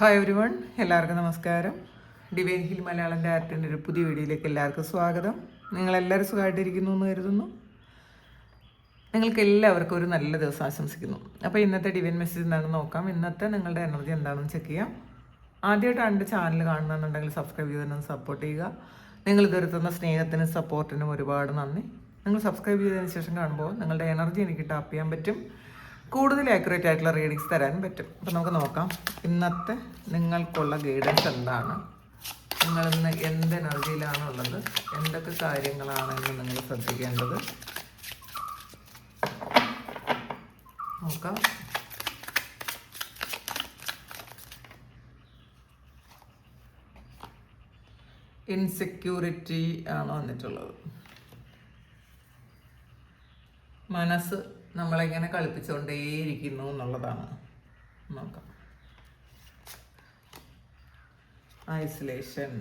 Hi every one, എല്ലാവർക്കും നമസ്കാരം. Divine hill മലയാളൻ്റെ ആർട്ടിൻ്റെ ഒരു പുതിയ വീഡിയോയിലേക്ക് എല്ലാവർക്കും സ്വാഗതം. നിങ്ങളെല്ലാവരും സുഖമായിട്ടിരിക്കുന്നു എന്ന് കരുതുന്നു. നിങ്ങൾക്ക് എല്ലാവർക്കും ഒരു നല്ല ദിവസം ആശംസിക്കുന്നു. അപ്പോൾ ഇന്നത്തെ ഡിവൈൻ മെസ്സേജ് എന്താണെന്ന് നോക്കാം. ഇന്നത്തെ നിങ്ങളുടെ എനർജി എന്താണെന്ന് ചെക്ക് ചെയ്യാം. ആദ്യമായിട്ടാണ് എൻ്റെ ചാനൽ കാണുന്നുണ്ടെങ്കിൽ സബ്സ്ക്രൈബ് ചെയ്തതിനും സപ്പോർട്ട് ചെയ്യുക. നിങ്ങൾ ഇതുവരുത്തുന്ന സ്നേഹത്തിനും സപ്പോർട്ടിനും ഒരുപാട് നന്ദി. നിങ്ങൾ സബ്സ്ക്രൈബ് ചെയ്തതിന് ശേഷം കാണുമ്പോൾ നിങ്ങളുടെ എനർജി എനിക്ക് ടാപ്പ് ചെയ്യാൻ പറ്റും, കൂടുതൽ ആക്യുറേറ്റ് ആയിട്ടുള്ള റീഡിങ്സ് തരാനും പറ്റും. അപ്പോൾ നമുക്ക് നോക്കാം ഇന്നത്തെ നിങ്ങൾക്കുള്ള ഗൈഡൻസ് എന്താണ്, നിങ്ങളിന്ന് എന്ത് എനർജിയിലാണുള്ളത്, എന്തൊക്കെ കാര്യങ്ങളാണെന്ന് നിങ്ങൾ ശ്രദ്ധിക്കേണ്ടത്. നോക്കാം. ഇൻസെക്യൂരിറ്റി ആണ് വന്നിട്ടുള്ളത്. മനസ്സ് നമ്മളെങ്ങനെ കളിപ്പിച്ചുകൊണ്ടേയിരിക്കുന്നു എന്നുള്ളതാണ്. നോക്കാം. Isolation,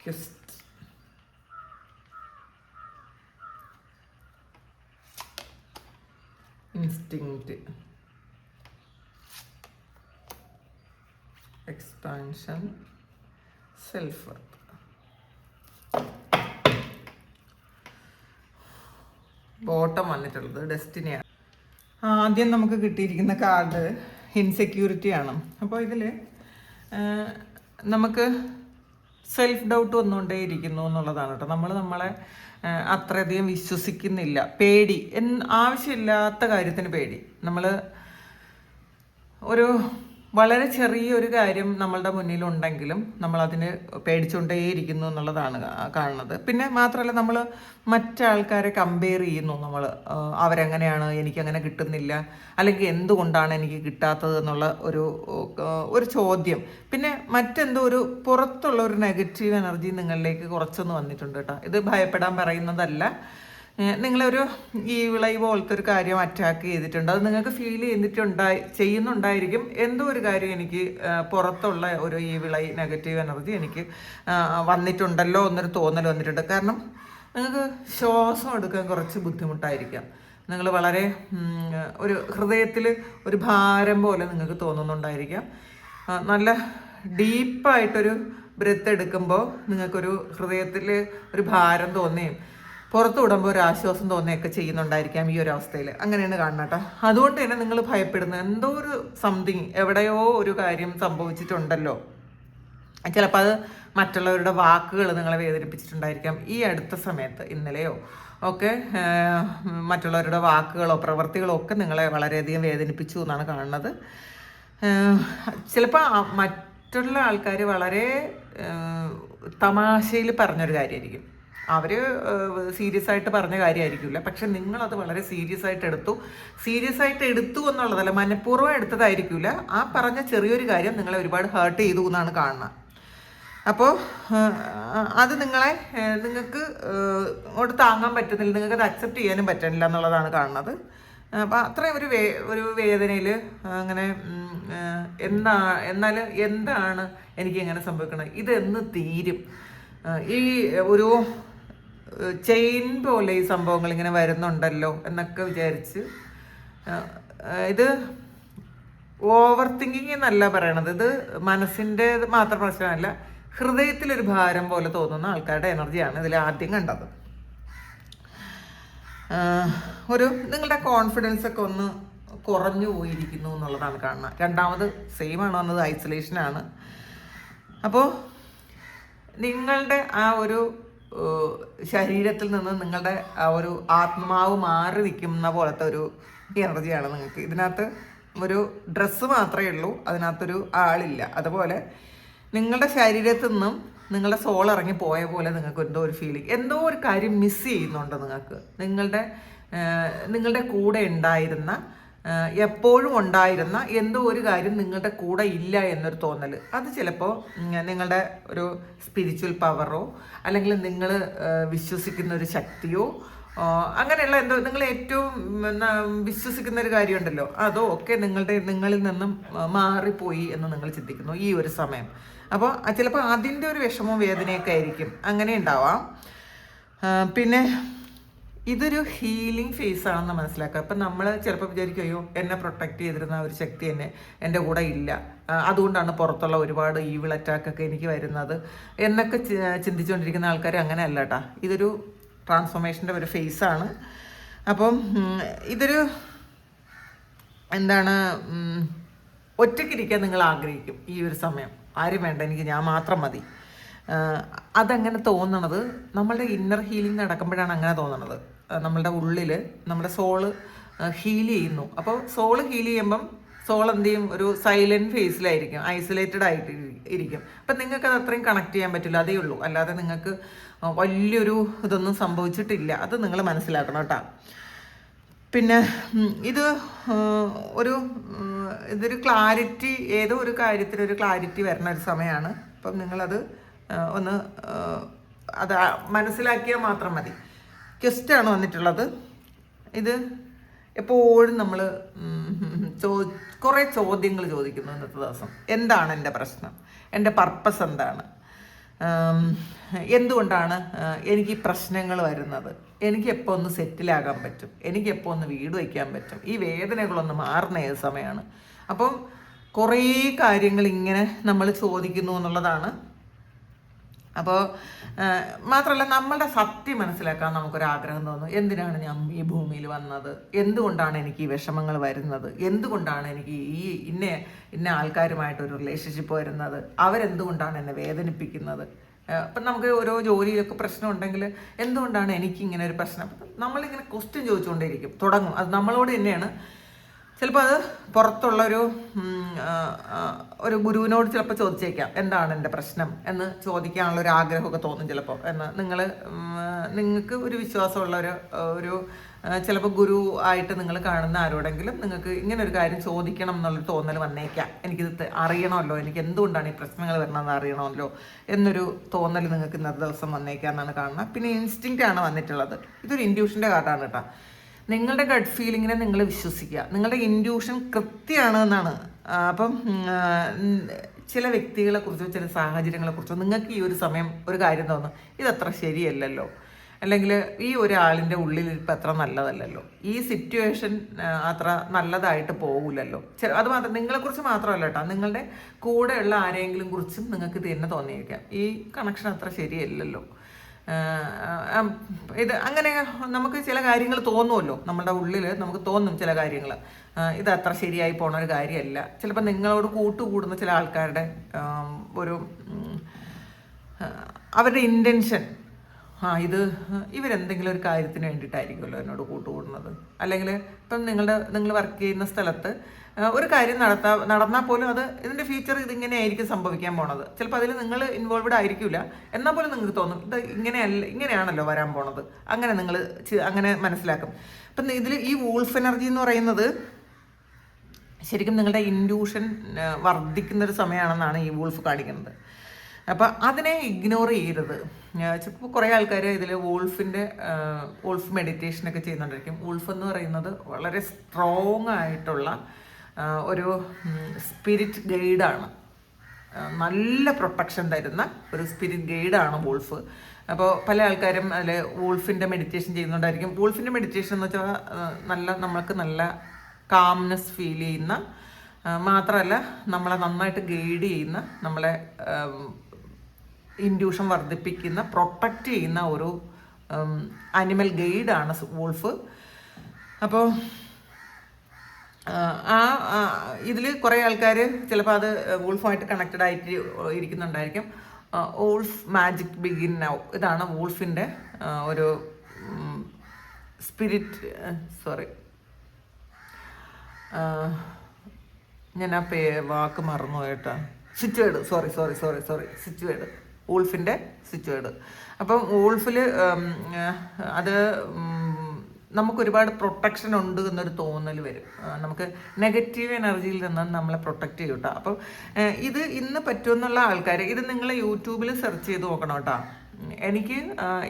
quest, instinct, expansion, self worth. Bottom വന്നിട്ടുള്ളത് ഡെസ്റ്റിനിയാണ്. ആദ്യം നമുക്ക് കിട്ടിയിരിക്കുന്ന കാർഡ് ഇൻസെക്യൂരിറ്റി ആണ്. അപ്പോൾ ഇതിൽ നമുക്ക് സെൽഫ് ഡൗട്ട് വന്നുകൊണ്ടേ ഇരിക്കുന്നു എന്നുള്ളതാണ് കേട്ടോ. നമ്മളെ അത്രയധികം വിശ്വസിക്കുന്നില്ല. പേടി, ആവശ്യമില്ലാത്ത കാര്യത്തിന് പേടി. നമ്മൾ ഒരു വളരെ ചെറിയൊരു കാര്യം നമ്മളുടെ മുന്നിലുണ്ടെങ്കിലും നമ്മളതിന് പേടിച്ചുകൊണ്ടേയിരിക്കുന്നു എന്നുള്ളതാണ് കാണുന്നത്. പിന്നെ മാത്രമല്ല, നമ്മൾ മറ്റാൾക്കാരെ കമ്പയർ ചെയ്യുന്നു. നമ്മൾ അവരെങ്ങനെയാണ്, എനിക്കങ്ങനെ കിട്ടുന്നില്ല, അല്ലെങ്കിൽ എന്തുകൊണ്ടാണ് എനിക്ക് കിട്ടാത്തത് എന്നുള്ള ഒരു ചോദ്യം. പിന്നെ മറ്റെന്തോ ഒരു പുറത്തുള്ള ഒരു നെഗറ്റീവ് എനർജി നിങ്ങളിലേക്ക് കുറച്ചൊന്ന് വന്നിട്ടുണ്ട് കേട്ടോ. ഇത് ഭയപ്പെടാൻ പറയുന്നതല്ല. നിങ്ങളൊരു ഈ വിളവ് പോലത്തെ ഒരു കാര്യം അറ്റാക്ക് ചെയ്തിട്ടുണ്ട്. അത് നിങ്ങൾക്ക് ഫീൽ ചെയ്യുന്നുണ്ടായിരിക്കും. എന്തോ ഒരു കാര്യം എനിക്ക് പുറത്തുള്ള ഒരു ഈ വിളവ് നെഗറ്റീവ് എനർജി എനിക്ക് വന്നിട്ടുണ്ടല്ലോ എന്നൊരു തോന്നൽ വന്നിട്ടുണ്ട്. കാരണം നിങ്ങൾക്ക് ശ്വാസം എടുക്കാൻ കുറച്ച് ബുദ്ധിമുട്ടായിരിക്കാം. നിങ്ങൾ വളരെ ഒരു ഹൃദയത്തിൽ ഒരു ഭാരം പോലെ നിങ്ങൾക്ക് തോന്നുന്നുണ്ടായിരിക്കാം. നല്ല ഡീപ്പായിട്ടൊരു ബ്രെത്ത് എടുക്കുമ്പോൾ നിങ്ങൾക്കൊരു ഹൃദയത്തിൽ ഒരു ഭാരം തോന്നുകയും പുറത്ത് വിടുമ്പോൾ ഒരു ആശ്വാസം തോന്നുകയൊക്കെ ചെയ്യുന്നുണ്ടായിരിക്കാം ഈ ഒരു അവസ്ഥയിൽ. അങ്ങനെയാണ് കാണുന്നത് കേട്ടോ. അതുകൊണ്ട് തന്നെ നിങ്ങൾ ഭയപ്പെടുന്നത് എന്തോ ഒരു സംതിങ്, എവിടെയോ ഒരു കാര്യം സംഭവിച്ചിട്ടുണ്ടല്ലോ. ചിലപ്പോൾ അത് മറ്റുള്ളവരുടെ വാക്കുകൾ നിങ്ങളെ വേദനിപ്പിച്ചിട്ടുണ്ടായിരിക്കാം ഈ അടുത്ത സമയത്ത്, ഇന്നലെയോ ഒക്കെ മറ്റുള്ളവരുടെ വാക്കുകളോ പ്രവൃത്തികളോ ഒക്കെ നിങ്ങളെ വളരെയധികം വേദനിപ്പിച്ചു എന്നാണ് കാണുന്നത്. ചിലപ്പോൾ മറ്റുള്ള ആൾക്കാർ വളരെ തമാശയിൽ പറഞ്ഞൊരു കാര്യമായിരിക്കും. അവർ സീരിയസ് ആയിട്ട് പറഞ്ഞ കാര്യമായിരിക്കില്ല, പക്ഷെ നിങ്ങളത് വളരെ സീരിയസ് ആയിട്ട് എടുത്തു എന്നുള്ളതല്ല, മനഃപൂർവ്വം എടുത്തതായിരിക്കില്ല. ആ പറഞ്ഞ ചെറിയൊരു കാര്യം നിങ്ങളെ ഒരുപാട് ഹേർട്ട് ചെയ്തു എന്നാണ് കാണുന്നത്. അപ്പോൾ അത് നിങ്ങൾക്ക് അങ്ങോട്ട് താങ്ങാൻ പറ്റുന്നില്ല, നിങ്ങൾക്ക് അത് അക്സെപ്റ്റ് ചെയ്യാനും പറ്റുന്നില്ല എന്നുള്ളതാണ് കാണുന്നത്. അപ്പം അത്രയും ഒരു വേദനയിൽ അങ്ങനെ എന്നാൽ എന്താണ് എനിക്ക് എങ്ങനെ സംഭവിക്കണം, ഇതെന്ന് തീരും, ഈ ഒരു ചെയിൻ പോലെ ഈ സംഭവങ്ങൾ ഇങ്ങനെ വരുന്നുണ്ടല്ലോ എന്നൊക്കെ വിചാരിച്ച്, ഇത് ഓവർ തിങ്കിങ് എന്നല്ല പറയണത്, ഇത് മനസ്സിൻ്റെ മാത്രം പ്രശ്നമല്ല, ഹൃദയത്തിലൊരു ഭാരം പോലെ തോന്നുന്ന ആൾക്കാരുടെ എനർജിയാണ് ഇതിൽ ആദ്യം കണ്ടത്. നിങ്ങളുടെ കോൺഫിഡൻസ് ഒക്കെ ഒന്ന് കുറഞ്ഞു പോയിരിക്കുന്നു എന്നുള്ളതാണ് കാണുന്നത്. രണ്ടാമത് സെയിം ആണ് വന്നത്, ഐസൊലേഷനാണ്. അപ്പോൾ നിങ്ങളുടെ ആ ഒരു ശരീരത്തിൽ നിന്ന് നിങ്ങളുടെ ആ ഒരു ആത്മാവ് മാറി നിൽക്കുന്ന പോലത്തെ ഒരു എനർജിയാണ് നിങ്ങൾക്ക്. ഇതിനകത്ത് ഒരു ഡ്രസ്സ് മാത്രമേ ഉള്ളൂ, അതിനകത്തൊരു ആളില്ല. അതുപോലെ നിങ്ങളുടെ ശരീരത്തിൽ നിന്നും നിങ്ങളുടെ സോൾ ഇറങ്ങി പോയ പോലെ നിങ്ങൾക്ക് എന്തോ ഒരു ഫീലിംഗ്, എന്തോ ഒരു കാര്യം മിസ് ചെയ്യുന്നുണ്ട് നിങ്ങൾക്ക്. നിങ്ങളുടെ കൂടെ ഉണ്ടായിരുന്ന, എപ്പോഴും ഉണ്ടായിരുന്ന എന്തോ ഒരു കാര്യം നിങ്ങളുടെ കൂടെ ഇല്ല എന്നൊരു തോന്നൽ. അത് ചിലപ്പോൾ നിങ്ങളുടെ ഒരു സ്പിരിച്വൽ പവറോ അല്ലെങ്കിൽ നിങ്ങൾ വിശ്വസിക്കുന്ന ഒരു ശക്തിയോ അങ്ങനെയുള്ള എന്തോ നിങ്ങൾ ഏറ്റവും വിശ്വസിക്കുന്ന ഒരു കാര്യമുണ്ടല്ലോ, അതോ ഒക്കെ നിങ്ങളിൽ നിന്നും മാറിപ്പോയി എന്ന് നിങ്ങൾ ചിന്തിക്കുന്നു ഈ ഒരു സമയം. അപ്പോൾ ചിലപ്പോൾ അതിൻ്റെ ഒരു വിഷമവും വേദനയൊക്കെ ആയിരിക്കും, അങ്ങനെ ഉണ്ടാവാം. പിന്നെ ഇതൊരു ഹീലിംഗ് ഫേസ് ആണെന്ന് മനസ്സിലാക്കുക. അപ്പം നമ്മൾ ചിലപ്പോൾ വിചാരിക്കും, അയ്യോ എന്നെ പ്രൊട്ടക്റ്റ് ചെയ്തിരുന്ന ഒരു ശക്തി എന്നെ എൻ്റെ കൂടെ ഇല്ല, അതുകൊണ്ടാണ് പുറത്തുള്ള ഒരുപാട് ഈവിൾ അറ്റാക്കൊക്കെ എനിക്ക് വരുന്നത് എന്നൊക്കെ ചിന്തിച്ചുകൊണ്ടിരിക്കുന്ന ആൾക്കാർ അങ്ങനെയല്ല കേട്ടോ. ഇതൊരു ട്രാൻസ്ഫോർമേഷൻ്റെ ഒരു ഫേസാണ്. അപ്പം ഇതൊരു എന്താണ്, ഒറ്റയ്ക്കിരിക്കാൻ നിങ്ങൾ ആഗ്രഹിക്കും ഈ ഒരു സമയം. ആരും വേണ്ട, എനിക്ക് ഞാൻ മാത്രം മതി. അതങ്ങനെ തോന്നണത് നമ്മളുടെ ഇന്നർ ഹീലിംഗ് നടക്കുമ്പോഴാണ് അങ്ങനെ തോന്നണത്. നമ്മളുടെ ഉള്ളിൽ നമ്മുടെ സോള് ഹീൽ ചെയ്യുന്നു. അപ്പോൾ സോള് ഹീൽ ചെയ്യുമ്പം സോൾ എന്ത് ചെയ്യും, ഒരു സൈലൻറ്റ് ഫേസിലായിരിക്കും, ഐസൊലേറ്റഡ് ആയിട്ട് ഇരിക്കും. അപ്പം നിങ്ങൾക്ക് അത് അത്രയും കണക്ട് ചെയ്യാൻ പറ്റില്ല, അതേ ഉള്ളൂ. അല്ലാതെ നിങ്ങൾക്ക് വലിയൊരു ഇതൊന്നും സംഭവിച്ചിട്ടില്ല. അത് നിങ്ങൾ മനസ്സിലാക്കണം കേട്ടോ. പിന്നെ ഇതൊരു ക്ലാരിറ്റി, ഏതോ ഒരു കാര്യത്തിനൊരു ക്ലാരിറ്റി വരുന്ന ഒരു സമയമാണ്. അപ്പം നിങ്ങളത് ഒന്ന് അത് മനസ്സിലാക്കിയാൽ മാത്രം മതി. ക്വസ്റ്റാണ് വന്നിട്ടുള്ളത്. ഇത് എപ്പോഴും നമ്മൾ കുറേ ചോദ്യങ്ങൾ ചോദിക്കുന്നു ഇന്നത്തെ ദിവസം. എന്താണ് എൻ്റെ പ്രശ്നം, എൻ്റെ പർപ്പസ് എന്താണ്, എന്തുകൊണ്ടാണ് എനിക്ക് ഈ പ്രശ്നങ്ങൾ വരുന്നത്, എനിക്ക് എപ്പോൾ ഒന്ന് സെറ്റിലാകാൻ പറ്റും, എനിക്ക് എപ്പോൾ ഒന്ന് വീട് വയ്ക്കാൻ പറ്റും, ഈ വേദനകളൊന്ന് മാറുന്ന ഏത് സമയമാണ്. അപ്പം കുറേ കാര്യങ്ങൾ ഇങ്ങനെ നമ്മൾ ചോദിക്കുന്നു എന്നുള്ളതാണ്. അപ്പോൾ മാത്രമല്ല, നമ്മളുടെ സത്യം മനസ്സിലാക്കാൻ നമുക്കൊരാഗ്രഹം തോന്നും. എന്തിനാണ് ഞാൻ ഈ ഭൂമിയിൽ വന്നത്, എന്തുകൊണ്ടാണ് എനിക്ക് ഈ വിഷമങ്ങൾ വരുന്നത്, എന്തുകൊണ്ടാണ് എനിക്ക് ഈ ഇന്ന ആൾക്കാരുമായിട്ടൊരു റിലേഷൻഷിപ്പ് വരുന്നത്, അവരെന്തുകൊണ്ടാണ് എന്നെ വേദനിപ്പിക്കുന്നത്. അപ്പം നമുക്ക് ഓരോ ജോലിയിലൊക്കെ പ്രശ്നം ഉണ്ടെങ്കിൽ എന്തുകൊണ്ടാണ് എനിക്കിങ്ങനെ ഒരു പ്രശ്നം, നമ്മളിങ്ങനെ ക്വസ്റ്റ്യൻ ചോദിച്ചുകൊണ്ടേയിരിക്കും, തുടങ്ങും. അത് നമ്മളോട് തന്നെയാണ്. ചിലപ്പോൾ അത് പുറത്തുള്ളൊരു ഗുരുവിനോട് ചിലപ്പോൾ ചോദിച്ചേക്കാം, എന്താണ് എൻ്റെ പ്രശ്നം എന്ന് ചോദിക്കാനുള്ളൊരു ആഗ്രഹമൊക്കെ തോന്നും ചിലപ്പോൾ. എന്ന് നിങ്ങൾക്ക് ഒരു വിശ്വാസമുള്ള ഒരു ചിലപ്പോൾ ഗുരു ആയിട്ട് നിങ്ങൾ കാണുന്ന ആരോടെങ്കിലും നിങ്ങൾക്ക് ഇങ്ങനെ ഒരു കാര്യം ചോദിക്കണം എന്നുള്ളൊരു തോന്നൽ വന്നേക്കാം. എനിക്കിത് അറിയണമല്ലോ, എനിക്ക് എന്തുകൊണ്ടാണ് ഈ പ്രശ്നങ്ങൾ വരണമെന്ന് അറിയണമല്ലോ എന്നൊരു തോന്നൽ നിങ്ങൾക്ക് ഇന്നത്തെ ദിവസം വന്നേക്കാം എന്നാണ് കാണുന്നത്. പിന്നെ ഇൻസ്റ്റിങ്ക്റ്റ് ആണ് വന്നിട്ടുള്ളത്. ഇതൊരു ഇൻഡ്യൂഷൻ്റെ കാർഡാണ് കേട്ടോ. നിങ്ങളുടെ ഗട്ട് ഫീലിങ്ങിനെ നിങ്ങൾ വിശ്വസിക്കുക. നിങ്ങളുടെ ഇൻഡ്യൂഷൻ കൃത്യമാണ് എന്നാണ്. അപ്പം ചില വ്യക്തികളെ കുറിച്ചോ ചില സാഹചര്യങ്ങളെ കുറിച്ചോ നിങ്ങൾക്ക് ഈ ഒരു സമയം ഒരു കാര്യം തോന്നും, ഇതത്ര ശരിയല്ലല്ലോ, അല്ലെങ്കിൽ ഈ ഒരാളിൻ്റെ ഉള്ളിൽ ഇപ്പം അത്ര നല്ലതല്ലല്ലോ, ഈ സിറ്റുവേഷൻ അത്ര നല്ലതായിട്ട് പോകില്ലല്ലോ. അത് മാത്രം നിങ്ങളെക്കുറിച്ച് മാത്രമല്ല കേട്ടോ, നിങ്ങളുടെ കൂടെയുള്ള ആരെങ്കിലും കുറിച്ചും നിങ്ങൾക്ക് തന്നെ തോന്നിയിരിക്കാം, ഈ കണക്ഷൻ അത്ര ശരിയല്ലല്ലോ. ഇത് അങ്ങനെ നമുക്ക് ചില കാര്യങ്ങൾ തോന്നുമല്ലോ, നമ്മുടെ ഉള്ളിൽ നമുക്ക് തോന്നും ചില കാര്യങ്ങൾ, ഇത് അത്ര ശരിയായി പോണ ഒരു കാര്യമല്ല. ചിലപ്പോൾ നിങ്ങളോട് കൂട്ടുകൂടുന്ന ചില ആൾക്കാരുടെ അവരുടെ ഇൻറ്റൻഷൻ, ഇവരെന്തെങ്കിലും ഒരു കാര്യത്തിന് വേണ്ടിയിട്ടായിരിക്കുമല്ലോ എന്നോട് കൂട്ടുകൂടുന്നത്. അല്ലെങ്കിൽ ഇപ്പം നിങ്ങൾ വർക്ക് ചെയ്യുന്ന സ്ഥലത്ത് ഒരു കാര്യം നടന്നാൽ പോലും ഇതിൻ്റെ ഫ്യൂച്ചർ ഇതിങ്ങനെ ആയിരിക്കും സംഭവിക്കാൻ പോണത്. ചിലപ്പോൾ അതിൽ നിങ്ങൾ ഇൻവോൾവ്ഡ് ആയിരിക്കില്ല, എന്നാൽ പോലും നിങ്ങൾക്ക് തോന്നും ഇത് ഇങ്ങനെയാണല്ലോ വരാൻ പോണത്. അങ്ങനെ മനസ്സിലാക്കും. അപ്പം ഇതിൽ ഈ വൂൾഫ് എനർജി എന്ന് പറയുന്നത് ശരിക്കും നിങ്ങളുടെ ഇൻഡ്യൂഷൻ വർദ്ധിക്കുന്നൊരു സമയമാണെന്നാണ് ഈ വൂൾഫ് കാണിക്കുന്നത്. അപ്പം അതിനെ ഇഗ്നോർ ചെയ്യരുത്. ചിലപ്പോൾ കുറേ ആൾക്കാർ ഇതിൽ വൂൾഫ് മെഡിറ്റേഷനൊക്കെ ചെയ്യുന്നുണ്ടായിരിക്കും. വൂൾഫ് എന്ന് പറയുന്നത് വളരെ സ്ട്രോങ് ആയിട്ടുള്ള ഒരു സ്പിരിറ്റ് ഗൈഡാണ്, നല്ല പ്രൊട്ടക്ഷൻ തരുന്ന ഒരു സ്പിരിറ്റ് ഗൈഡാണ് വൂൾഫ്. അപ്പോൾ പല ആൾക്കാരും അതിൽ വൂൾഫിൻ്റെ മെഡിറ്റേഷൻ ചെയ്യുന്നുണ്ടായിരിക്കും. വൂൾഫിൻ്റെ മെഡിറ്റേഷൻ എന്ന് വെച്ചാൽ നമ്മൾക്ക് നല്ല കാംനെസ് ഫീൽ ചെയ്യുന്ന, മാത്രമല്ല നമ്മളെ നന്നായിട്ട് ഗൈഡ് ചെയ്യുന്ന, നമ്മളെ ഇൻഡ്യൂഷൻ വർദ്ധിപ്പിക്കുന്ന, പ്രൊട്ടക്റ്റ് ചെയ്യുന്ന ഒരു ആനിമൽ ഗൈഡാണ് വൂൾഫ്. അപ്പോൾ ഇതിൽ കുറേ ആൾക്കാർ ചിലപ്പോൾ അത് വൂൾഫുമായിട്ട് കണക്റ്റഡ് ആയിട്ട് ഇരിക്കുന്നുണ്ടായിരിക്കും. വൂൾഫ് മാജിക് ബിഗിൻ നൗ, ഇതാണ് വൂൾഫിൻ്റെ ഒരു സ്പിരിറ്റ്. ഞാൻ വാക്ക് മറന്നു കേട്ടോ. സ്വിച്ച് വൂൾഫിൻ്റെ സ്വിച്ച് വേർഡ്. അപ്പം വൂൾഫിൽ അത് നമുക്കൊരുപാട് പ്രൊട്ടക്ഷൻ ഉണ്ട് എന്നൊരു തോന്നൽ വരും. നമുക്ക് നെഗറ്റീവ് എനർജിയിൽ നിന്ന് നമ്മളെ പ്രൊട്ടക്റ്റ് ചെയ്യും കേട്ടോ. അപ്പം ഇത് ഇന്ന് പറ്റുമെന്നുള്ള ആൾക്കാർ ഇത് നിങ്ങൾ യൂട്യൂബിൽ സെർച്ച് ചെയ്ത് നോക്കണം കേട്ടോ. എനിക്ക്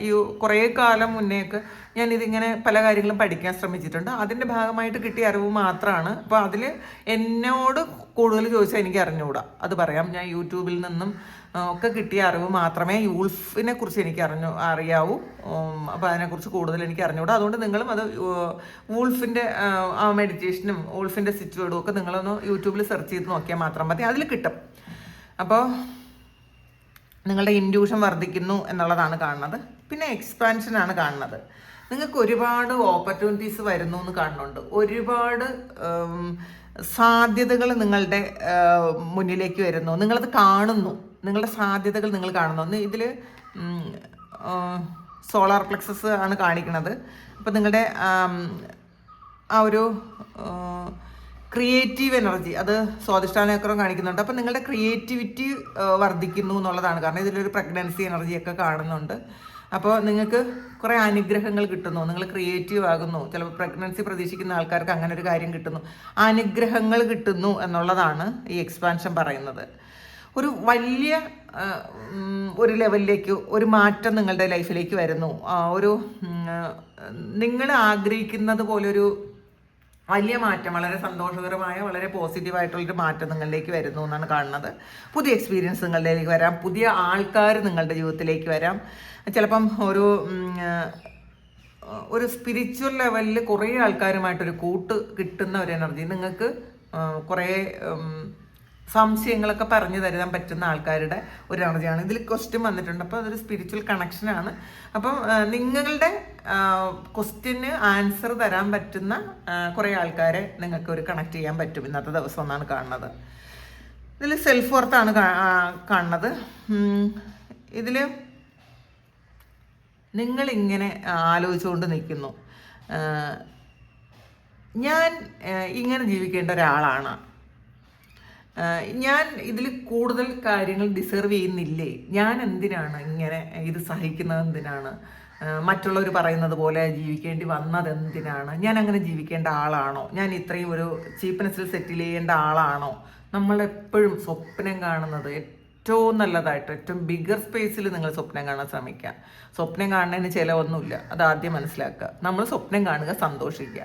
ഈ കുറേ കാലം മുന്നേക്ക് ഞാനിതിങ്ങനെ പല കാര്യങ്ങളും പഠിക്കാൻ ശ്രമിച്ചിട്ടുണ്ട്. അതിൻ്റെ ഭാഗമായിട്ട് കിട്ടിയ അറിവ് മാത്രമാണ്. അപ്പോൾ അതിൽ എന്നോട് കൂടുതൽ ചോദിച്ചാൽ എനിക്ക് അറിഞ്ഞുകൂടാ, അത് പറയാം. ഞാൻ യൂട്യൂബിൽ നിന്നും ഒക്കെ കിട്ടിയ അറിവ് മാത്രമേ യൂൾഫിനെ കുറിച്ച് എനിക്ക് അറിയാവൂ. അപ്പോൾ അതിനെക്കുറിച്ച് കൂടുതൽ എനിക്ക് അറിഞ്ഞുകൂടാ. അതുകൊണ്ട് നിങ്ങളും അത് വൂൾഫിൻ്റെ ആ മെഡിറ്റേഷനും വൂൾഫിൻ്റെ സിറ്റുവേഡും ഒക്കെ നിങ്ങളൊന്ന് യൂട്യൂബിൽ സെർച്ച് ചെയ്ത് നോക്കിയാൽ മാത്രം മതി, അതിൽ കിട്ടും. അപ്പോൾ നിങ്ങളുടെ ഇൻഡ്യൂഷൻ വർദ്ധിക്കുന്നു എന്നുള്ളതാണ് കാണുന്നത്. പിന്നെ എക്സ്പാൻഷനാണ് കാണുന്നത്. നിങ്ങൾക്ക് ഒരുപാട് ഓപ്പർച്യൂണിറ്റീസ് വരുന്നു എന്ന് കാണുന്നുണ്ട്. ഒരുപാട് സാധ്യതകൾ നിങ്ങളുടെ മുന്നിലേക്ക് വരുന്നു. നിങ്ങളത് കാണുന്നു, നിങ്ങളുടെ സാധ്യതകൾ നിങ്ങൾ കാണുന്നു. ഇതിൽ സോളാർ പ്ലെക്സസ് ആണ് കാണിക്കുന്നത്. അപ്പോൾ നിങ്ങളുടെ ആ ഒരു ക്രിയേറ്റീവ് എനർജി അത് സ്വാധിഷ്ഠാനചക്രം കാണിക്കുന്നുണ്ട്. അപ്പോൾ നിങ്ങളുടെ ക്രിയേറ്റിവിറ്റി വർദ്ധിക്കുന്നു എന്നുള്ളതാണ്. കാരണം ഇതിലൊരു പ്രഗ്നൻസി എനർജിയൊക്കെ കാണുന്നുണ്ട്. അപ്പോൾ നിങ്ങൾക്ക് കുറേ അനുഗ്രഹങ്ങൾ കിട്ടുന്നു, നിങ്ങൾ ക്രിയേറ്റീവ് ആകുന്നു. ചിലപ്പോൾ പ്രഗ്നൻസി പ്രതീക്ഷിക്കുന്ന ആൾക്കാർക്ക് അങ്ങനെ ഒരു കാര്യം കിട്ടുന്നു, അനുഗ്രഹങ്ങൾ കിട്ടുന്നു എന്നുള്ളതാണ് ഈ എക്സ്പാൻഷൻ പറയുന്നത്. ഒരു വലിയ ഒരു ലെവലിലേക്ക് ഒരു മാറ്റം നിങ്ങളുടെ ലൈഫിലേക്ക് വരുന്നു. ഒരു നിങ്ങൾ ആഗ്രഹിക്കുന്നത് പോലൊരു വലിയ മാറ്റം, വളരെ സന്തോഷകരമായ വളരെ പോസിറ്റീവായിട്ടുള്ളൊരു മാറ്റം നിങ്ങളിലേക്ക് വരുന്നു എന്നാണ് കാണുന്നത്. പുതിയ എക്സ്പീരിയൻസ് നിങ്ങളിലേക്ക് വരാം, പുതിയ ആൾക്കാർ നിങ്ങളുടെ ജീവിതത്തിലേക്ക് വരാം. ചിലപ്പം ഒരു സ്പിരിച്വൽ ലെവലിൽ കുറേ ആൾക്കാരുമായിട്ടൊരു കൂട്ട് കിട്ടുന്ന ഒരു എനർജി, നിങ്ങൾക്ക് കുറേ സംശയങ്ങളൊക്കെ പറഞ്ഞു തരാൻ പറ്റുന്ന ആൾക്കാരുടെ ഒരു എനർജിയാണ്. ഇതിൽ ക്വസ്റ്റ്യൻ വന്നിട്ടുണ്ട്. അപ്പോൾ അതൊരു സ്പിരിച്വൽ കണക്ഷനാണ്. അപ്പം നിങ്ങളുടെ ക്വസ്റ്റ്യന് ആൻസർ തരാൻ പറ്റുന്ന കുറേ ആൾക്കാരെ നിങ്ങൾക്ക് ഒരു കണക്ട് ചെയ്യാൻ പറ്റും ഇന്നത്തെ ദിവസം എന്നാണ് കാണുന്നത്. ഇതിൽ സെൽഫ് വർത്താണ് കാണുന്നത്. ഇതിൽ നിങ്ങളിങ്ങനെ ആലോചിച്ചുകൊണ്ട് നിൽക്കുന്നു, ഞാൻ ഇങ്ങനെ ജീവിക്കേണ്ട ഒരാളാണ്, ഞാൻ ഇതിൽ കൂടുതൽ കാര്യങ്ങൾ ഡിസേർവ് ചെയ്യുന്നില്ലേ, ഞാൻ എന്തിനാണ് ഇങ്ങനെ ഇത് സഹിക്കുന്നത്, എന്തിനാണ് മറ്റുള്ളവർ പറയുന്നത് പോലെ ജീവിക്കേണ്ടി വന്നത്, എന്തിനാണ് ഞാൻ അങ്ങനെ ജീവിക്കേണ്ട ആളാണോ, ഞാൻ ഇത്രയും ഒരു ചീപ്നെസ്സിൽ സെറ്റിൽ ചെയ്യേണ്ട ആളാണോ. നമ്മളെപ്പോഴും സ്വപ്നം കാണുന്നത് ഏറ്റവും നല്ലതായിട്ട് ഏറ്റവും ബിഗർ സ്പേസിൽ നിങ്ങൾ സ്വപ്നം കാണാൻ ശ്രമിക്കുക. സ്വപ്നം കാണുന്നതിന് ചിലവൊന്നുമില്ല, അത് ആദ്യം മനസ്സിലാക്കുക. നമ്മൾ സ്വപ്നം കാണുക, സന്തോഷിക്കുക.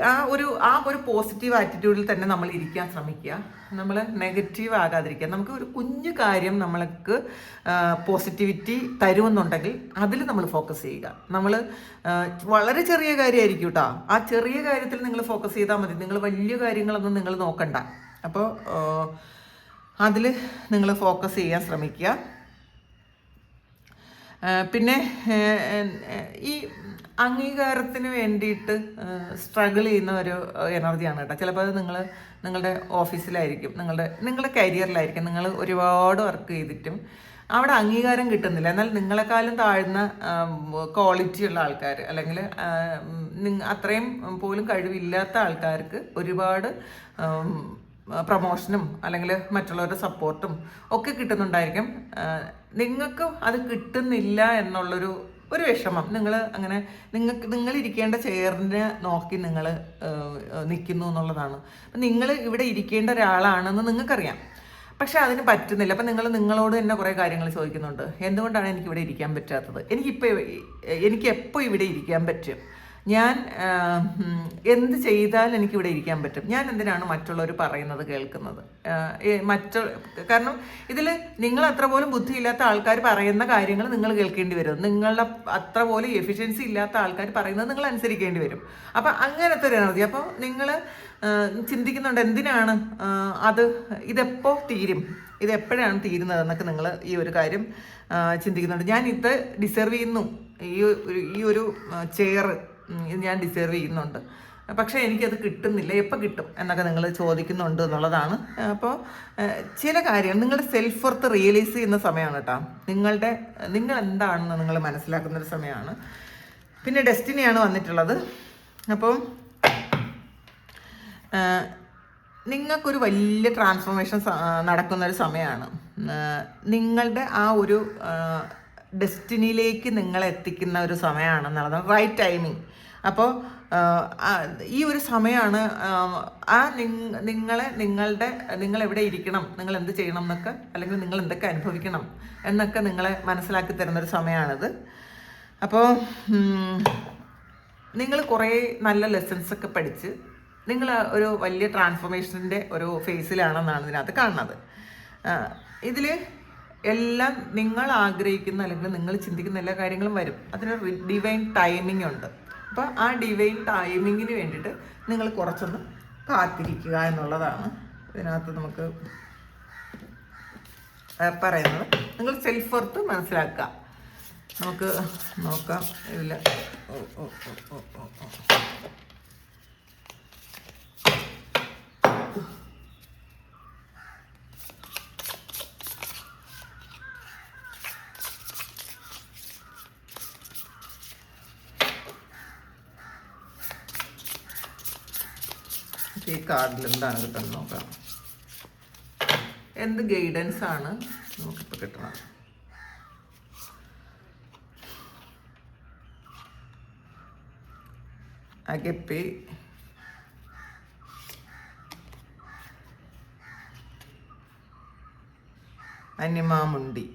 ആ ഒരു പോസിറ്റീവ് ആറ്റിറ്റ്യൂഡിൽ തന്നെ നമ്മൾ ഇരിക്കാൻ ശ്രമിക്കുക. നമ്മൾ നെഗറ്റീവ് ആകാതിരിക്കുക. നമുക്ക് ഒരു കുഞ്ഞു കാര്യം നമ്മൾക്ക് പോസിറ്റിവിറ്റി തരുമെന്നുണ്ടെങ്കിൽ അതിൽ നമ്മൾ ഫോക്കസ് ചെയ്യുക. നമ്മൾ വളരെ ചെറിയ കാര്യമായിരിക്കും കേട്ടോ, ആ ചെറിയ കാര്യത്തിൽ നിങ്ങൾ ഫോക്കസ് ചെയ്താൽ മതി. നിങ്ങൾ വലിയ കാര്യങ്ങളൊന്നും നിങ്ങൾ നോക്കണ്ട. അപ്പോൾ അതിൽ നിങ്ങൾ ഫോക്കസ് ചെയ്യാൻ ശ്രമിക്കുക. പിന്നെ ഈ അംഗീകാരത്തിന് വേണ്ടിയിട്ട് സ്ട്രഗിൾ ചെയ്യുന്ന ഒരു എനർജിയാണ് കേട്ടോ. ചിലപ്പോൾ അത് നിങ്ങളുടെ ഓഫീസിലായിരിക്കും, നിങ്ങളുടെ കരിയറിലായിരിക്കും. നിങ്ങൾ ഒരുപാട് വർക്ക് ചെയ്തിട്ടും അവിടെ അംഗീകാരം കിട്ടുന്നില്ല. എന്നാൽ നിങ്ങളെക്കാളും താഴ്ന്ന ക്വാളിറ്റിയുള്ള ആൾക്കാർ, അല്ലെങ്കിൽ അത്രയും പോലും കഴിവില്ലാത്ത ആൾക്കാർക്ക് ഒരുപാട് പ്രമോഷനും അല്ലെങ്കിൽ മറ്റുള്ളവരുടെ സപ്പോർട്ടും ഒക്കെ കിട്ടുന്നുണ്ടായിരിക്കും. നിങ്ങൾക്കും അത് കിട്ടുന്നില്ല എന്നുള്ളൊരു വിഷമം, നിങ്ങൾ ഇരിക്കേണ്ട ചെയറിനെ നോക്കി നിങ്ങൾ നിൽക്കുന്നു എന്നുള്ളതാണ്. നിങ്ങൾ ഇവിടെ ഇരിക്കേണ്ട ഒരാളാണെന്ന് നിങ്ങൾക്കറിയാം, പക്ഷെ അതിന് പറ്റുന്നില്ല. അപ്പം നിങ്ങളോട് തന്നെ കുറേ കാര്യങ്ങൾ ചോദിക്കുന്നുണ്ട്. എന്തുകൊണ്ടാണ് എനിക്കിവിടെ ഇരിക്കാൻ പറ്റാത്തത്, എനിക്ക് എപ്പോൾ ഇവിടെ ഇരിക്കാൻ പറ്റും, ഞാൻ എന്ത് ചെയ്താൽ എനിക്കിവിടെ ഇരിക്കാൻ പറ്റും, ഞാൻ എന്തിനാണ് മറ്റുള്ളവർ പറയുന്നത് കേൾക്കുന്നത്. കാരണം ഇതിൽ നിങ്ങൾ അത്ര പോലും ബുദ്ധിയില്ലാത്ത ആൾക്കാർ പറയുന്ന കാര്യങ്ങൾ നിങ്ങൾ കേൾക്കേണ്ടി വരും. നിങ്ങളുടെ അത്ര പോലും എഫിഷ്യൻസി ഇല്ലാത്ത ആൾക്കാർ പറയുന്നത് നിങ്ങൾ അനുസരിക്കേണ്ടി വരും. അപ്പം അങ്ങനത്തെ ഒരു എനർജി. അപ്പോൾ നിങ്ങൾ ചിന്തിക്കുന്നുണ്ട് എന്തിനാണ് ഇതെപ്പോൾ തീരും, ഇതെപ്പോഴാണ് തീരുന്നതെന്നൊക്കെ നിങ്ങൾ ഈ ഒരു കാര്യം ചിന്തിക്കുന്നുണ്ട്. ഞാൻ ഇത് ഡിസേർവ് ചെയ്യുന്നു, ഈ ഒരു ചെയർ ഞാൻ ഡിസേർവ് ചെയ്യുന്നുണ്ട്, പക്ഷേ എനിക്കത് കിട്ടുന്നില്ല, എപ്പോൾ കിട്ടും എന്നൊക്കെ നിങ്ങൾ ചോദിക്കുന്നുണ്ട് എന്നുള്ളതാണ്. അപ്പോൾ ചില കാര്യങ്ങൾ നിങ്ങളുടെ സെൽഫ് വർത്ത് റിയലൈസ് ചെയ്യുന്ന സമയമാണ് കേട്ടോ. നിങ്ങൾ എന്താണെന്ന് നിങ്ങൾ മനസ്സിലാക്കുന്നൊരു സമയമാണ്. പിന്നെ ഡെസ്റ്റിനിയാണ് വന്നിട്ടുള്ളത്. അപ്പം നിങ്ങൾക്കൊരു വലിയ ട്രാൻസ്ഫോർമേഷൻ നടക്കുന്നൊരു സമയമാണ്. നിങ്ങളുടെ ആ ഒരു ഡെസ്റ്റിനിയിലേക്ക് നിങ്ങളെ എത്തിക്കുന്ന ഒരു സമയമാണെന്നുള്ളതാണ്. റൈറ്റ് ടൈമിങ്, അപ്പോൾ ഈ ഒരു സമയമാണ് നിങ്ങൾ എവിടെ ഇരിക്കണം, നിങ്ങൾ എന്ത് ചെയ്യണം എന്നൊക്കെ, അല്ലെങ്കിൽ നിങ്ങൾ എന്തൊക്കെ അനുഭവിക്കണം എന്നൊക്കെ നിങ്ങളെ മനസ്സിലാക്കി തരുന്നൊരു സമയമാണിത്. അപ്പോൾ നിങ്ങൾ കുറേ നല്ല ലെസൺസൊക്കെ പഠിച്ച് നിങ്ങൾ ഒരു വലിയ ട്രാൻസ്ഫോർമേഷൻ്റെ ഒരു ഫേസിലാണെന്നാണ് ഇതിനകത്ത് കാണുന്നത്. ഇതിൽ എല്ലാം നിങ്ങൾ ആഗ്രഹിക്കുന്ന അല്ലെങ്കിൽ നിങ്ങൾ ചിന്തിക്കുന്ന എല്ലാ കാര്യങ്ങളും വരും. അതിനൊരു ഡിവൈൻ ടൈമിംഗ് ഉണ്ട്. അപ്പോൾ ആ ഡിവൈൻ ടൈമിങ്ങിന് വേണ്ടിയിട്ട് നിങ്ങൾ കുറച്ചൊന്ന് കാത്തിരിക്കുക എന്നുള്ളതാണ് ഇതിനകത്ത് നമുക്ക് പറയുന്നത്. നിങ്ങൾ സെൽഫ് വർത്ത് മനസ്സിലാക്കുക. നമുക്ക് നോക്കാം ഇതിൽ. ഈ കാർഡിൽ എന്താണ് കിട്ടുന്നത് നോക്കാം. എന്ത് ഗൈഡൻസ് ആണ് നമുക്കിപ്പോൾ കിട്ടുന്നത്? അഗപ്പെ, അനിമാമുണ്ടി,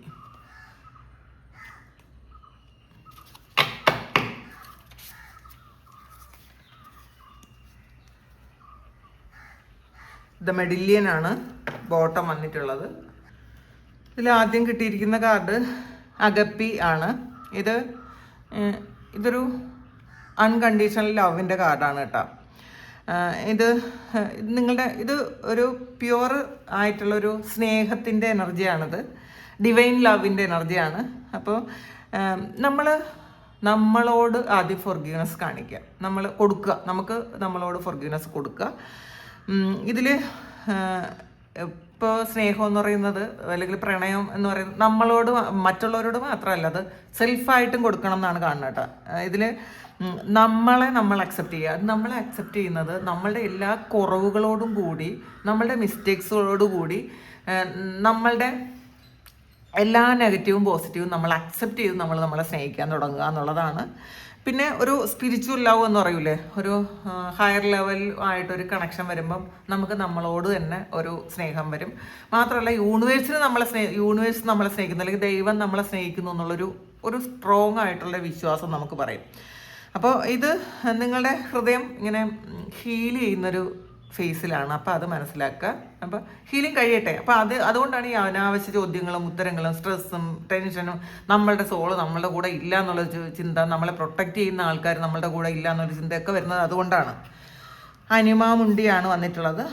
ദ മെഡില്യൻ ആണ് ബോട്ടം വന്നിട്ടുള്ളത്. ഇതിൽ ആദ്യം കിട്ടിയിരിക്കുന്ന കാർഡ് അഗപ്പി ആണ്. ഇതൊരു അൺകണ്ടീഷണൽ ലവിൻ്റെ കാർഡാണ് കേട്ടോ. ഇത് ഒരു പ്യുവർ ആയിട്ടുള്ളൊരു സ്നേഹത്തിൻ്റെ എനർജിയാണിത്. ഡിവൈൻ ലവിൻ്റെ എനർജിയാണ്. അപ്പോൾ നമ്മളോട് ആദ്യം ഫോർഗീവ്നെസ് കാണിക്കുക, നമ്മൾ കൊടുക്കുക, നമുക്ക് നമ്മളോട് ഫോർഗീവ്നെസ് കൊടുക്കുക. ഇതിൽ ഇപ്പോൾ സ്നേഹം എന്ന് പറയുന്നത് അല്ലെങ്കിൽ പ്രണയം എന്ന് പറയുന്നത് നമ്മളോട് മറ്റുള്ളവരോട് മാത്രമല്ല, അത് സെൽഫായിട്ടും കൊടുക്കണം എന്നാണ് കാണുന്നത് കേട്ടോ. ഇതിൽ നമ്മൾ അക്സെപ്റ്റ് ചെയ്യുക. അത് നമ്മളെ അക്സെപ്റ്റ് ചെയ്യുന്നത് നമ്മളുടെ എല്ലാ കുറവുകളോടും കൂടി, നമ്മളുടെ മിസ്റ്റേക്സുകളോടും കൂടി, നമ്മളുടെ എല്ലാ നെഗറ്റീവും പോസിറ്റീവും നമ്മൾ അക്സെപ്റ്റ് ചെയ്ത് നമ്മളെ സ്നേഹിക്കാൻ തുടങ്ങുക എന്നുള്ളതാണ്. പിന്നെ ഒരു സ്പിരിച്വൽ ലവ് എന്ന് പറയൂലേ, ഒരു ഹയർ ലെവൽ ആയിട്ടൊരു കണക്ഷൻ വരുമ്പം നമുക്ക് നമ്മളോട് തന്നെ ഒരു സ്നേഹം വരും. മാത്രമല്ല യൂണിവേഴ്സ് നമ്മളെ സ്നേഹിക്കുന്നു, അല്ലെങ്കിൽ ദൈവം നമ്മളെ സ്നേഹിക്കുന്നു എന്നുള്ളൊരു സ്ട്രോങ് ആയിട്ടുള്ള വിശ്വാസം നമുക്ക് പറയും. അപ്പോൾ ഇത് നിങ്ങളുടെ ഹൃദയം ഇങ്ങനെ ഹീൽ ചെയ്യുന്നൊരു ഫേസിലാണ്. അപ്പോൾ അത് മനസ്സിലാക്കുക. അപ്പോൾ ഹീലിംഗ് കഴിയട്ടെ. അപ്പോൾ അതുകൊണ്ടാണ് ഈ അനാവശ്യ ചോദ്യങ്ങളും ഉത്തരങ്ങളും സ്ട്രെസ്സും ടെൻഷനും, നമ്മളുടെ സോള് നമ്മളുടെ കൂടെ ഇല്ല എന്നുള്ള ചിന്ത, നമ്മളെ പ്രൊട്ടക്റ്റ് ചെയ്യുന്ന ആൾക്കാർ നമ്മളുടെ കൂടെ ഇല്ല എന്നൊരു ചിന്തയൊക്കെ വരുന്നത് അതുകൊണ്ടാണ്. അനിമാമുണ്ടിയാണ് വന്നിട്ടുള്ളത്.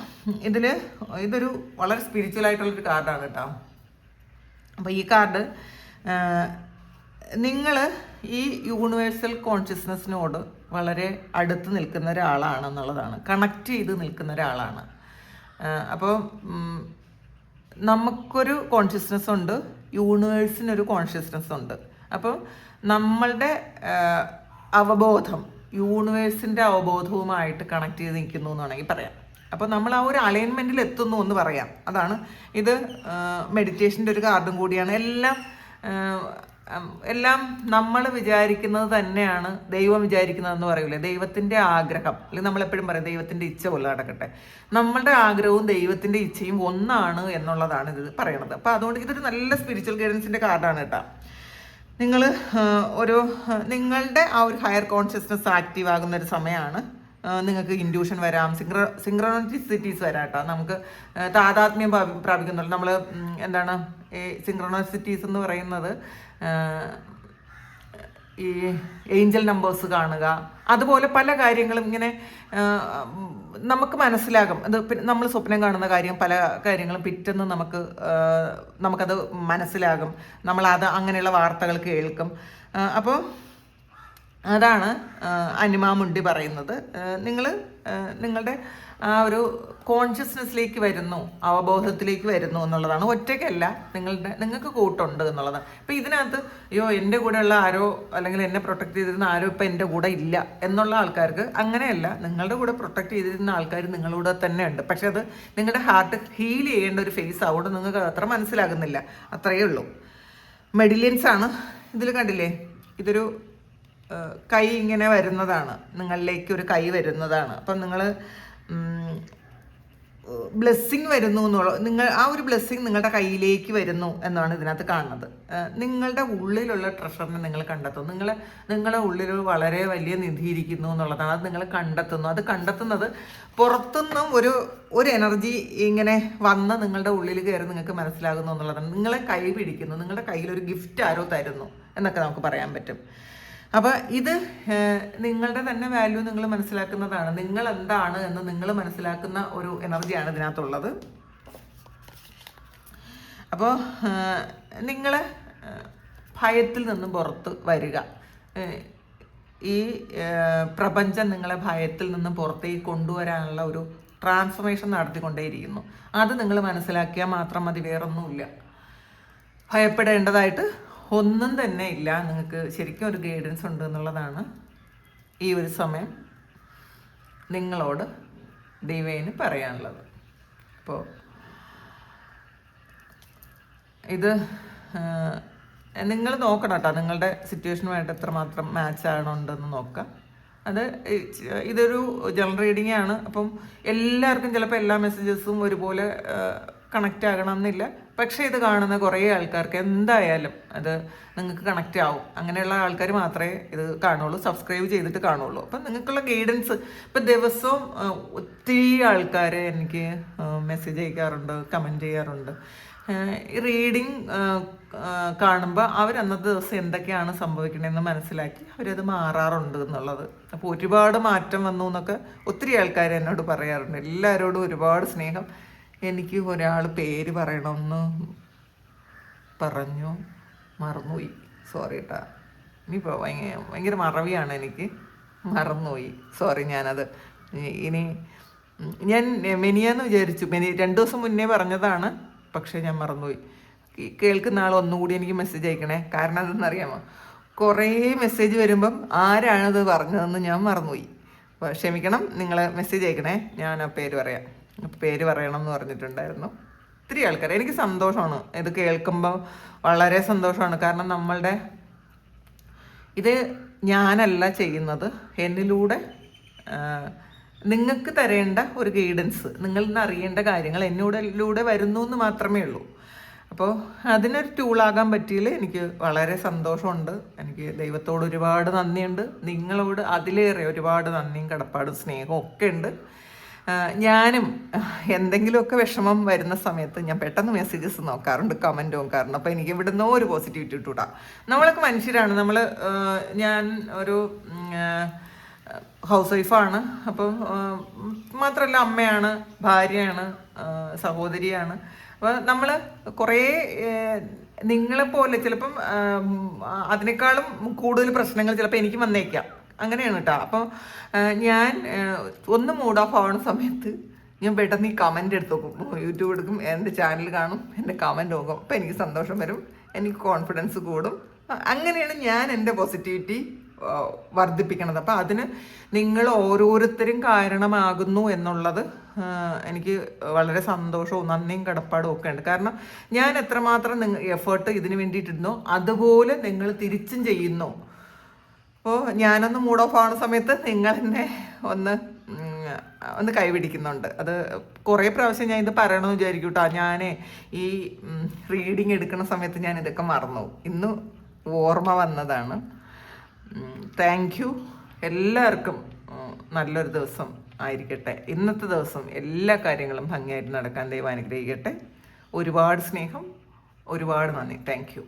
ഇതൊരു വളരെ സ്പിരിച്വൽ ആയിട്ടുള്ളൊരു കാർഡാണ് കേട്ടോ. അപ്പോൾ ഈ കാർഡ് നിങ്ങൾ ഈ യൂണിവേഴ്സൽ കോൺഷ്യസ്നെസ്സിനോട് വളരെ അടുത്ത് നിൽക്കുന്ന ഒരാളാണെന്നുള്ളതാണ്, കണക്ട് ചെയ്ത് നിൽക്കുന്ന ഒരാളാണ്. അപ്പോൾ നമുക്കൊരു കോൺഷ്യസ്നെസ് ഉണ്ട്, യൂണിവേഴ്സിനൊരു കോൺഷ്യസ്നെസ് ഉണ്ട്. അപ്പോൾ നമ്മളുടെ അവബോധം യൂണിവേഴ്സിൻ്റെ അവബോധവുമായിട്ട് കണക്ട് ചെയ്ത് നിൽക്കുന്നു എന്ന് വേണമെങ്കിൽ പറയാം. അപ്പോൾ നമ്മൾ ആ ഒരു അലൈൻമെൻറ്റിൽ എത്തുന്നു എന്ന് പറയാം. അതാണ് ഇത്. മെഡിറ്റേഷൻ്റെ ഒരു കാർഡും കൂടിയാണ്. എല്ലാം നമ്മൾ വിചാരിക്കുന്നത് തന്നെയാണ് ദൈവം വിചാരിക്കുന്നതെന്ന് പറയൂലേ, ദൈവത്തിൻ്റെ ആഗ്രഹം, അല്ലെങ്കിൽ നമ്മളെപ്പോഴും പറയും ദൈവത്തിൻ്റെ ഇച്ഛ പോലെ നടക്കട്ടെ. നമ്മളുടെ ആഗ്രഹവും ദൈവത്തിൻ്റെ ഇച്ഛയും ഒന്നാണ് എന്നുള്ളതാണ് ഇത് പറയണത്. അപ്പോൾ അതുകൊണ്ട് ഇതൊരു നല്ല സ്പിരിച്വൽ ഗൈഡൻസിൻ്റെ കാർഡാണ് കേട്ടോ. നിങ്ങളുടെ ആ ഒരു ഹയർ കോൺഷ്യസ്നെസ് ആക്റ്റീവ് ആകുന്ന ഒരു സമയമാണ്. നിങ്ങൾക്ക് ഇൻഡ്യൂഷൻ വരാം, സിങ്ക്രണോസിറ്റീസ് വരാം കേട്ടോ. നമുക്ക് താതാത്മ്യം പ്രാപിക്കുന്നുള്ളൂ. നമ്മൾ എന്താണ് ഈ സിങ്ക്രണോസിറ്റീസ് എന്ന് പറയുന്നത്, ഈ ഏഞ്ചൽ നമ്പേഴ്സ് കാണുക, അതുപോലെ പല കാര്യങ്ങളും ഇങ്ങനെ നമുക്ക് മനസ്സിലാകും. അത് നമ്മൾ സ്വപ്നം കാണുന്ന കാര്യം, പല കാര്യങ്ങളും പിറ്റെന്ന് നമുക്കത് മനസ്സിലാകും. അങ്ങനെയുള്ള വാർത്തകൾ കേൾക്കും. അപ്പോൾ അതാണ് അനിമാമുണ്ടി പറയുന്നത്. നിങ്ങളുടെ ആ ഒരു കോൺഷ്യസ്നെസ്സിലേക്ക് വരുന്നു, അവബോധത്തിലേക്ക് വരുന്നു എന്നുള്ളതാണ്. ഒറ്റയ്ക്കല്ല, നിങ്ങൾക്ക് കൂട്ടുണ്ട് എന്നുള്ളതാണ്. ഇപ്പം ഇതിനകത്ത് എൻ്റെ കൂടെയുള്ള ആരോ, അല്ലെങ്കിൽ എന്നെ പ്രൊട്ടക്ട് ചെയ്തിരുന്ന ആരോ ഇപ്പം എൻ്റെ കൂടെ ഇല്ല എന്നുള്ള ആൾക്കാർക്ക് അങ്ങനെയല്ല. നിങ്ങളുടെ കൂടെ പ്രൊട്ടക്ട് ചെയ്തിരുന്ന ആൾക്കാർ നിങ്ങളുടെ തന്നെ ഉണ്ട്. പക്ഷെ അത് നിങ്ങളുടെ ഹാർട്ട് ഹീൽ ചെയ്യേണ്ട ഒരു ഫേസ് ആവുകൊണ്ട് നിങ്ങൾക്ക് അത്ര മനസ്സിലാകുന്നില്ല. അത്രയേ ഉള്ളൂ. മെഡിലിയൻസ് ആണ് ഇതിൽ. കണ്ടില്ലേ, ഇതൊരു കൈ ഇങ്ങനെ വരുന്നതാണ്, നിങ്ങളിലേക്ക് ഒരു കൈ വരുന്നതാണ്. അപ്പം നിങ്ങൾ ബ്ലെസ്സിങ് വരുന്നു എന്നുള്ള ആ ഒരു ബ്ലെസ്സിങ് നിങ്ങളുടെ കയ്യിലേക്ക് വരുന്നു എന്നാണ് ഇതിനകത്ത് കാണുന്നത്. നിങ്ങളുടെ ഉള്ളിലുള്ള ട്രഷറിനെ നിങ്ങൾ കണ്ടെത്തും. നിങ്ങളുടെ ഉള്ളിൽ വളരെ വലിയ നിധി ഇരിക്കുന്നു എന്നുള്ളതാണ്. അത് നിങ്ങൾ കണ്ടെത്തുന്നു. അത് കണ്ടെത്തുന്നത് പുറത്തുനിന്നും ഒരു എനർജി ഇങ്ങനെ വന്ന് നിങ്ങളുടെ ഉള്ളിൽ കയറി നിങ്ങൾക്ക് മനസ്സിലാകുന്നു എന്നുള്ളതാണ്. നിങ്ങളെ കൈ പിടിക്കുന്നു, നിങ്ങളുടെ കയ്യിൽ ഒരു ഗിഫ്റ്റ് ആരോ തരുന്നു എന്നൊക്കെ നമുക്ക് പറയാൻ പറ്റും. അപ്പോൾ ഇത് നിങ്ങളുടെ തന്നെ വാല്യൂ നിങ്ങൾ മനസ്സിലാക്കുന്നതാണ്. നിങ്ങൾ എന്താണ് എന്ന് നിങ്ങൾ മനസ്സിലാക്കുന്ന ഒരു എനർജിയാണ് ഇതിനകത്തുള്ളത്. അപ്പോൾ നിങ്ങൾ ഭയത്തിൽ നിന്നും പുറത്ത് വരിക. ഈ പ്രപഞ്ചം നിങ്ങളെ ഭയത്തിൽ നിന്നും പുറത്തേക്ക് കൊണ്ടുവരാനുള്ള ഒരു ട്രാൻസ്ഫോർമേഷൻ നടത്തിക്കൊണ്ടേയിരിക്കുന്നു. അത് നിങ്ങൾ മനസ്സിലാക്കിയാൽ മാത്രം മതി, വേറൊന്നുമില്ല. ഭയപ്പെടേണ്ടതായിട്ട് ഒന്നും തന്നെ ഇല്ല. നിങ്ങൾക്ക് ശരിക്കും ഒരു ഗൈഡൻസ് ഉണ്ട് എന്നുള്ളതാണ് ഈ ഒരു സമയം നിങ്ങളോട് ഡിവൈന് പറയാനുള്ളത്. അപ്പോൾ ഇത് നിങ്ങൾ നോക്കണം കേട്ടോ, നിങ്ങളുടെ സിറ്റുവേഷനുമായിട്ട് എത്രമാത്രം മാച്ച് ആണുണ്ടെന്ന് നോക്കാം. അത് ഇതൊരു ജനറൽ റീഡിംഗ് ആണ്. അപ്പം എല്ലാവർക്കും ചിലപ്പോൾ എല്ലാ മെസ്സേജസും ഒരുപോലെ കണക്റ്റ് ആകണം എന്നില്ല. പക്ഷേ ഇത് കാണുന്ന കുറേ ആൾക്കാർക്ക് എന്തായാലും അത് നിങ്ങൾക്ക് കണക്റ്റ് ആവും. അങ്ങനെയുള്ള ആൾക്കാർ മാത്രമേ ഇത് കാണുള്ളൂ, സബ്സ്ക്രൈബ് ചെയ്തിട്ട് കാണുള്ളൂ. അപ്പം നിങ്ങൾക്കുള്ള ഗൈഡൻസ് ഇപ്പം ദിവസവും ഒത്തിരി ആൾക്കാർ എനിക്ക് മെസ്സേജ് അയക്കാറുണ്ട്, കമൻറ്റ് ചെയ്യാറുണ്ട്. ഈ റീഡിങ് കാണുമ്പോൾ അവരന്നത്തെ ദിവസം എന്തൊക്കെയാണ് സംഭവിക്കണമെന്ന് മനസ്സിലാക്കി അവരത് മാറാറുണ്ട് എന്നുള്ളത്. അപ്പോൾ ഒരുപാട് മാറ്റം വന്നു എന്നൊക്കെ ഒത്തിരി ആൾക്കാർ എന്നോട് പറയാറുണ്ട്. എല്ലാവരോടും ഒരുപാട് സ്നേഹം. എനിക്ക് ഒരാൾ പേര് പറയണമെന്ന് പറഞ്ഞു, മറന്നുപോയി. സോറി കേട്ടാ, ഇനിയിപ്പോൾ ഭയങ്കര മറവിയാണ്, എനിക്ക് മറന്നുപോയി. സോറി. ഞാനത് ഇനി ഞാൻ മെനിയാന്ന് വിചാരിച്ചു, 2 ദിവസം മുന്നേ പറഞ്ഞതാണ്, പക്ഷേ ഞാൻ മറന്നുപോയി. കേൾക്കുന്ന ആൾ ഒന്നുകൂടി എനിക്ക് മെസ്സേജ് അയക്കണേ. കാരണം അതെന്നറിയാമോ, കുറേ മെസ്സേജ് വരുമ്പം ആരാണത് പറഞ്ഞതെന്ന് ഞാൻ മറന്നുപോയി. അപ്പോൾ ക്ഷമിക്കണം, നിങ്ങൾ മെസ്സേജ് അയക്കണേ. ഞാൻ ആ പേര് പറയാം. പേര് പറയണം എന്ന് പറഞ്ഞിട്ടുണ്ടായിരുന്നു. ഒത്തിരി ആൾക്കാർ. എനിക്ക് സന്തോഷമാണ് ഇത് കേൾക്കുമ്പോൾ, വളരെ സന്തോഷമാണ്. കാരണം നമ്മളുടെ ഇത് ഞാനല്ല ചെയ്യുന്നത്, എന്നിലൂടെ നിങ്ങൾക്ക് തരേണ്ട ഒരു ഗൈഡൻസ്, നിങ്ങളിൽ നിന്ന് അറിയേണ്ട കാര്യങ്ങൾ എന്നോടിലൂടെ വരുന്നു എന്ന് മാത്രമേ ഉള്ളൂ. അപ്പോൾ അതിനൊരു ടൂളാകാൻ പറ്റിയതിൽ എനിക്ക് വളരെ സന്തോഷമുണ്ട്. എനിക്ക് ദൈവത്തോട് ഒരുപാട് നന്ദിയുണ്ട്. നിങ്ങളോട് അതിലേറെ ഒരുപാട് നന്ദിയും കടപ്പാടും സ്നേഹവും ഒക്കെ ഉണ്ട്. ഞാനും എന്തെങ്കിലുമൊക്കെ വിഷമം വരുന്ന സമയത്ത് ഞാൻ പെട്ടെന്ന് മെസ്സേജസ് നോക്കാറുണ്ട്, കമൻറ്റ് നോക്കാറുണ്ട്. അപ്പോൾ എനിക്ക് ഇവിടുന്ന് ഒരു പോസിറ്റിവിറ്റി ഇട്ടുകൂടാ. നമ്മളൊക്കെ മനുഷ്യരാണ്. ഞാൻ ഒരു ഹൗസ് വൈഫാണ്. അപ്പോൾ മാത്രമല്ല അമ്മയാണ്, ഭാര്യയാണ്, സഹോദരിയാണ്. അപ്പോൾ നമ്മൾ കുറേ നിങ്ങളെപ്പോലെ ചിലപ്പം അതിനേക്കാളും കൂടുതൽ പ്രശ്നങ്ങൾ ചിലപ്പോൾ എനിക്ക് വന്നേക്കാം. അങ്ങനെയാണ് കേട്ടോ. അപ്പോൾ ഞാൻ ഒന്ന് മൂഡ് ഓഫ് ആവുന്ന സമയത്ത് ഞാൻ പെട്ടെന്ന് ഈ കമൻ്റ് എടുത്ത് നോക്കും. യൂട്യൂബ് എടുക്കും, എൻ്റെ ചാനൽ കാണും, എൻ്റെ കമൻറ്റ് നോക്കും. അപ്പോൾ എനിക്ക് സന്തോഷം വരും, എനിക്ക് കോൺഫിഡൻസ് കൂടും. അങ്ങനെയാണ് ഞാൻ എൻ്റെ പോസിറ്റിവിറ്റി വർദ്ധിപ്പിക്കണത്. അപ്പോൾ അതിന് നിങ്ങൾ ഓരോരുത്തരും കാരണമാകുന്നു എന്നുള്ളത് എനിക്ക് വളരെ സന്തോഷവും നന്ദിയും കടപ്പാടും ഒക്കെ ഉണ്ട്. കാരണം ഞാൻ എത്രമാത്രം എഫേർട്ട് ഇതിന് വേണ്ടിയിട്ടിരുന്നോ അതുപോലെ നിങ്ങൾ തിരിച്ചും ചെയ്യുന്നു. അപ്പോൾ ഞാനൊന്ന് മൂഡ് ഓഫ് ആവുന്ന സമയത്ത് നിങ്ങൾ എന്നെ ഒന്ന് കൈപിടിക്കുന്നുണ്ട്. അത് കുറേ പ്രാവശ്യം ഞാൻ ഇത് പറയണമെന്ന് വിചാരിക്കും കേട്ടോ. ഞാൻ ഈ റീഡിങ് എടുക്കുന്ന സമയത്ത് ഞാൻ ഇതൊക്കെ മറന്നു. ഇന്ന് ഓർമ്മ വന്നതാണ്. Thank you. എല്ലാവർക്കും നല്ലൊരു ദിവസം ആയിരിക്കട്ടെ. ഇന്നത്തെ ദിവസം എല്ലാ കാര്യങ്ങളും ഭംഗിയായിട്ട് നടക്കാൻ ദൈവം അനുഗ്രഹിക്കട്ടെ. ഒരുപാട് സ്നേഹം, ഒരുപാട് നന്ദി. Thank you.